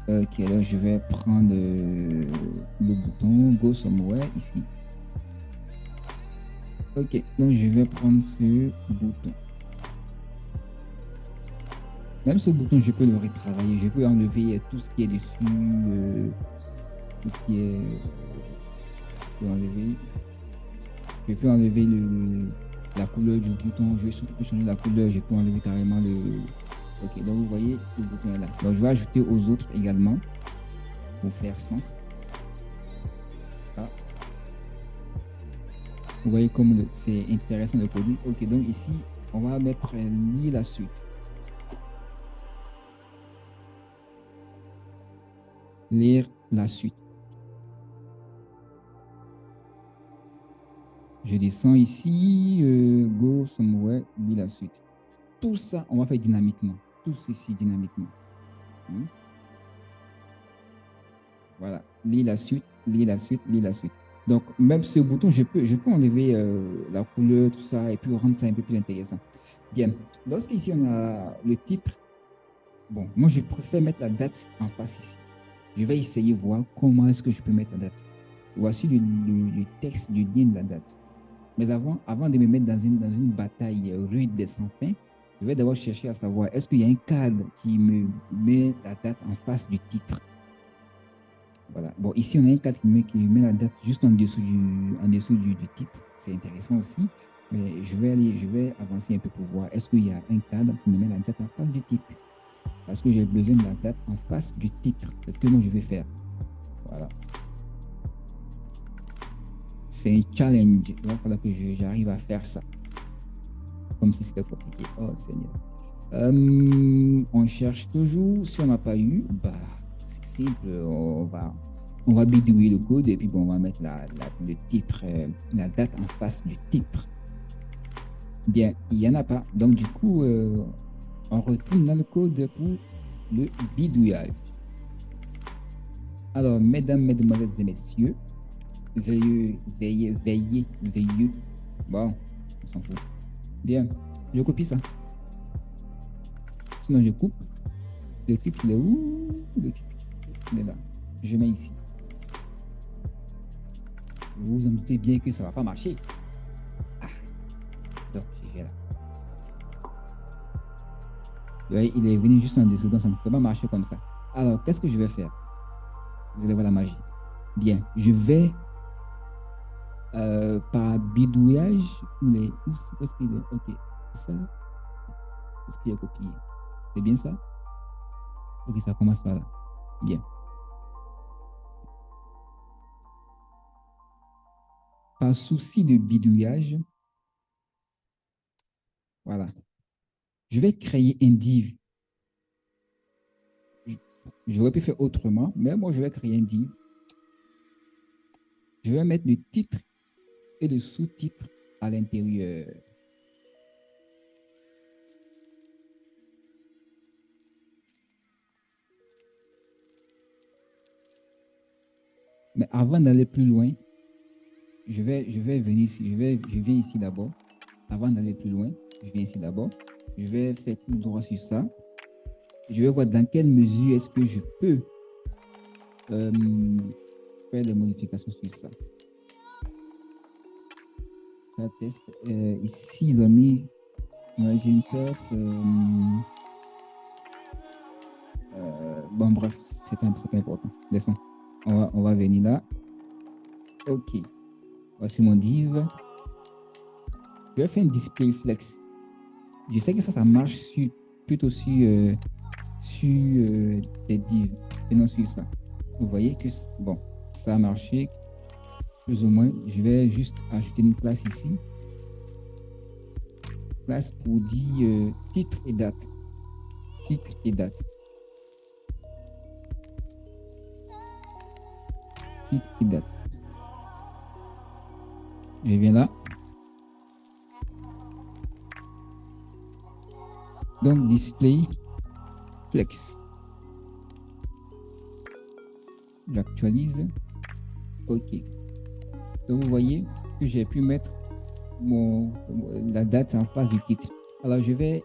Speaker 1: Ok, alors je vais prendre le bouton Go Somewhere ici. Ok, donc je vais prendre ce bouton. Même ce bouton, je peux le retravailler. Je peux enlever tout ce qui est dessus. Tout ce qui est. Je peux enlever. Je peux enlever la couleur du bouton. Je peux changer la couleur. Je peux enlever carrément le. Ok, donc vous voyez, le bouton est là. Donc je vais ajouter aux autres également pour faire sens. Ah. Vous voyez comme c'est intéressant de coder. Ok, donc ici, on va mettre lire la suite. Lire la suite. Je descends ici, go somewhere, lire la suite. Tout ça, on va faire dynamiquement. Tout ceci dynamiquement. Hmm. Voilà, lire la suite, lire la suite, lire la suite. Donc, même ce bouton, je peux enlever la couleur, tout ça, et puis rendre ça un peu plus intéressant. Bien, lorsqu'ici on a le titre, bon, moi je préfère mettre la date en face ici. Je vais essayer de voir comment est-ce que je peux mettre la date. Voici le texte du lien de la date. Mais avant de me mettre dans une bataille rude des sans fin, je vais d'abord chercher à savoir est-ce qu'il y a un cadre qui me met la date en face du titre. Voilà. Bon, ici, on a un cadre qui met la date juste en dessous du titre. C'est intéressant aussi. Mais je vais avancer un peu pour voir est-ce qu'il y a un cadre qui me met la date en face du titre. Parce que j'ai besoin de la date en face du titre. C'est ce que moi je vais faire. Voilà. C'est un challenge. Il va falloir que j'arrive à faire ça. Comme si c'était compliqué. Oh Seigneur. On cherche toujours. Si on n'a pas eu, bah, c'est simple. On va bidouiller le code et puis bon, on va mettre le titre, la date en face du titre. Bien, il n'y en a pas. Donc, du coup, on retourne dans le code pour le bidouillage. Alors, mesdames, mesdemoiselles et messieurs, veillez. Bon, on s'en fout. Bien, je copie ça. Sinon, je coupe. Le titre, il est où? Le titre, il est là. Je mets ici. Vous vous en doutez bien que ça ne va pas marcher. Ah, donc, je vais là. Ouais, il est venu juste en dessous, donc ça ne peut pas marcher comme ça. Alors, qu'est-ce que je vais faire? Vous allez voir la magie. Bien, je vais par bidouillage, où est-ce qu'il est? Ok, c'est ça. Est-ce qu'il est copié? C'est bien ça? Ok, ça commence par là. Bien. Par souci de bidouillage, voilà. Je vais créer un div. J'aurais pu faire autrement, mais moi, je vais créer un div. Je vais mettre le titre et le sous-titre à l'intérieur. Mais avant d'aller plus loin, je vais venir ici. Je viens ici d'abord. Avant d'aller plus loin, je viens ici d'abord. Je vais faire clic droit sur ça. Je vais voir dans quelle mesure est-ce que je peux faire des modifications sur ça. La test. Ici, ils ont mis Margin Top. Bon, bref, c'est pas important. Laissons. On va venir là. OK. Voici mon div. Je vais faire un display flex. Je sais que ça marche plutôt sur des divs et non sur ça. Vous voyez que, bon, ça a marché plus ou moins. Je vais juste ajouter une classe ici. Classe pour dire titre et date. Titre et date. Titre et date. Je viens là. Donc, display flex. J'actualise. OK. Donc, vous voyez que j'ai pu mettre la date en face du titre. Alors, je vais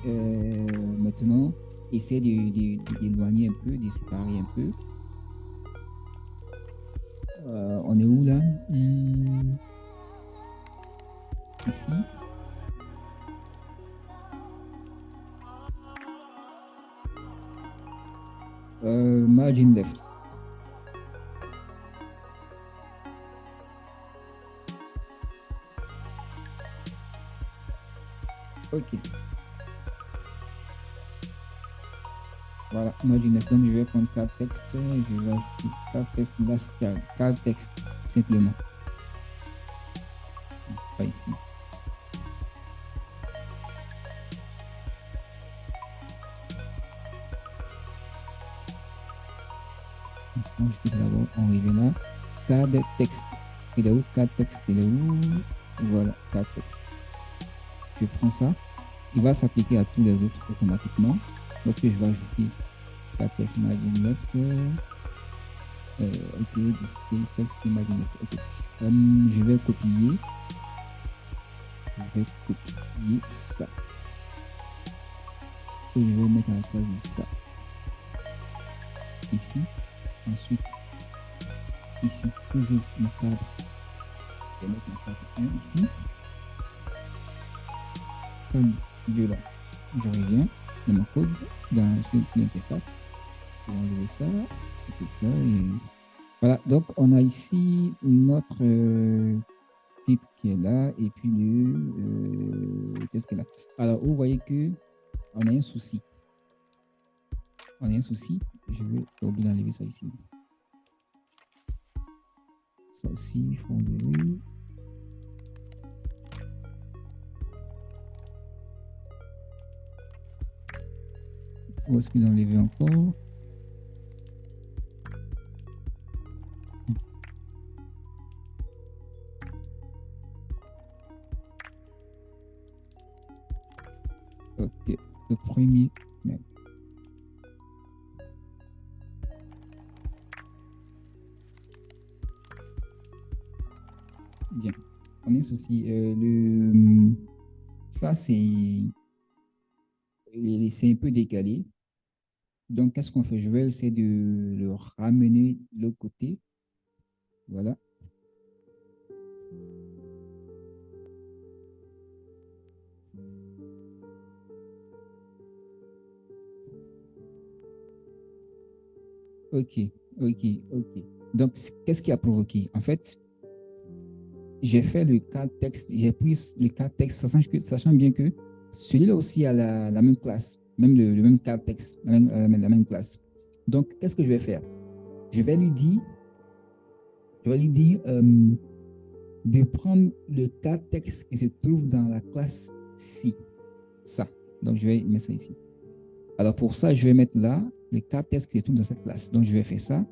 Speaker 1: maintenant essayer d'éloigner un peu, de séparer un peu. On est où là? Ici. Margin left. OK. Voilà, margin left. Donc, je vais prendre carte texte. Je vais ajouter carte texte last carte texte simplement. Pas ici. Je peux d'abord arriver là. Carte texte. Il est où? Carte texte. Il est où? Voilà, carte texte. Je prends ça. Il va s'appliquer à tous les autres automatiquement. Lorsque je vais ajouter carte texte margin left. OK, display text margin left. OK. Je vais copier. Je vais copier ça. Et je vais mettre à la place de ça. Ici. Ensuite, ici, toujours le cadre. Je vais mettre mon cadre 1 ici. Cadre 2 là. Je reviens dans mon code, dans l'interface. Je vais enlever ça, et ça. Et voilà, donc on a ici notre titre qui est là, et puis qu'est-ce qu'elle a? Alors, vous voyez que on a un souci. Je vais oublier d'enlever ça ici. Ça aussi, il faut enlever. Où est-ce que d'enlever encore? OK, le premier. Bien. On a un souci. Ça, c'est un peu décalé. Donc, qu'est-ce qu'on fait? Je vais essayer de le ramener de l'autre côté. Voilà. OK. Donc, qu'est-ce qui a provoqué? En fait, j'ai fait le carte texte, j'ai pris le carte texte, sachant bien que celui-là aussi a la même classe, même le même carte texte, la même classe. Donc, qu'est-ce que je vais faire? Je vais lui dire de prendre le carte texte qui se trouve dans la classe ci. Ça. Donc, je vais mettre ça ici. Alors, pour ça, je vais mettre là le carte texte qui se trouve dans cette classe. Donc, je vais faire ça.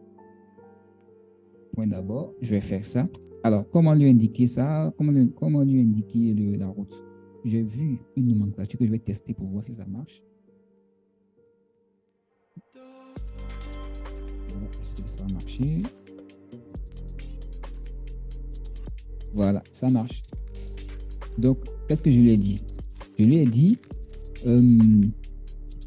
Speaker 1: Point d'abord, je vais faire ça. Alors, comment lui indiquer ça? Comment lui indiquer la route? J'ai vu une nomenclature que je vais tester pour voir si ça marche. J'espère que ça va marcher. Voilà, ça marche. Donc, qu'est-ce que je lui ai dit? Je lui ai dit,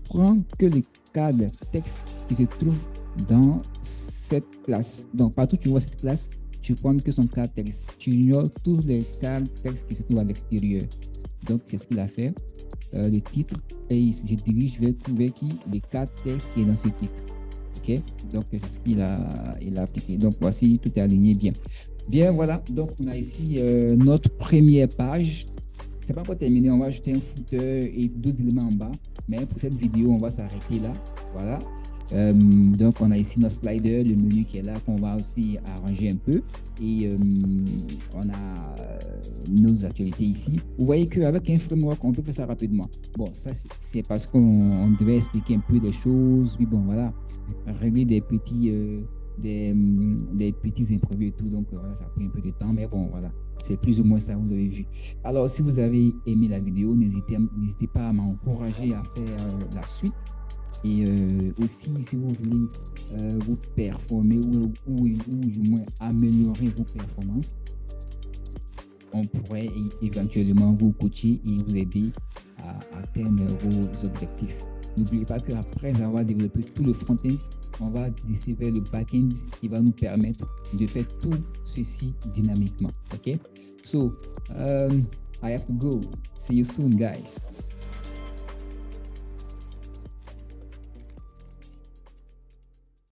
Speaker 1: prends que le cadre texte qui se trouve dans cette classe. Donc, partout où tu vois cette classe, tu prends que son cadre texte. Tu ignores tous les cadres texte qui se trouvent à l'extérieur. Donc, c'est ce qu'il a fait. Le titre, et je dirige vers trouver le cadre texte qui est dans ce titre. OK? Donc, c'est ce il a appliqué. Donc, voici, tout est aligné bien. Bien, voilà. Donc, on a ici notre première page. C'est pas encore terminé. On va ajouter un footer et d'autres éléments en bas. Mais pour cette vidéo, on va s'arrêter là. Voilà. Donc, on a ici notre slider, le menu qui est là, qu'on va aussi arranger un peu. Et on a nos actualités ici. Vous voyez qu'avec un framework, on peut faire ça rapidement. Bon, ça, c'est parce qu'on devait expliquer un peu des choses. Puis bon, voilà, régler des petits imprévus et tout. Donc, voilà, ça a pris un peu de temps. Mais bon, voilà, c'est plus ou moins ça, vous avez vu. Alors, si vous avez aimé la vidéo, n'hésitez pas à m'encourager à faire la suite. Et aussi, si vous voulez vous performer ou du moins améliorer vos performances, on pourrait éventuellement vous coacher et vous aider à atteindre vos objectifs. N'oubliez pas qu'après avoir développé tout le front-end, on va glisser vers le back-end qui va nous permettre de faire tout ceci dynamiquement. OK? So, I have to go. See you soon, guys.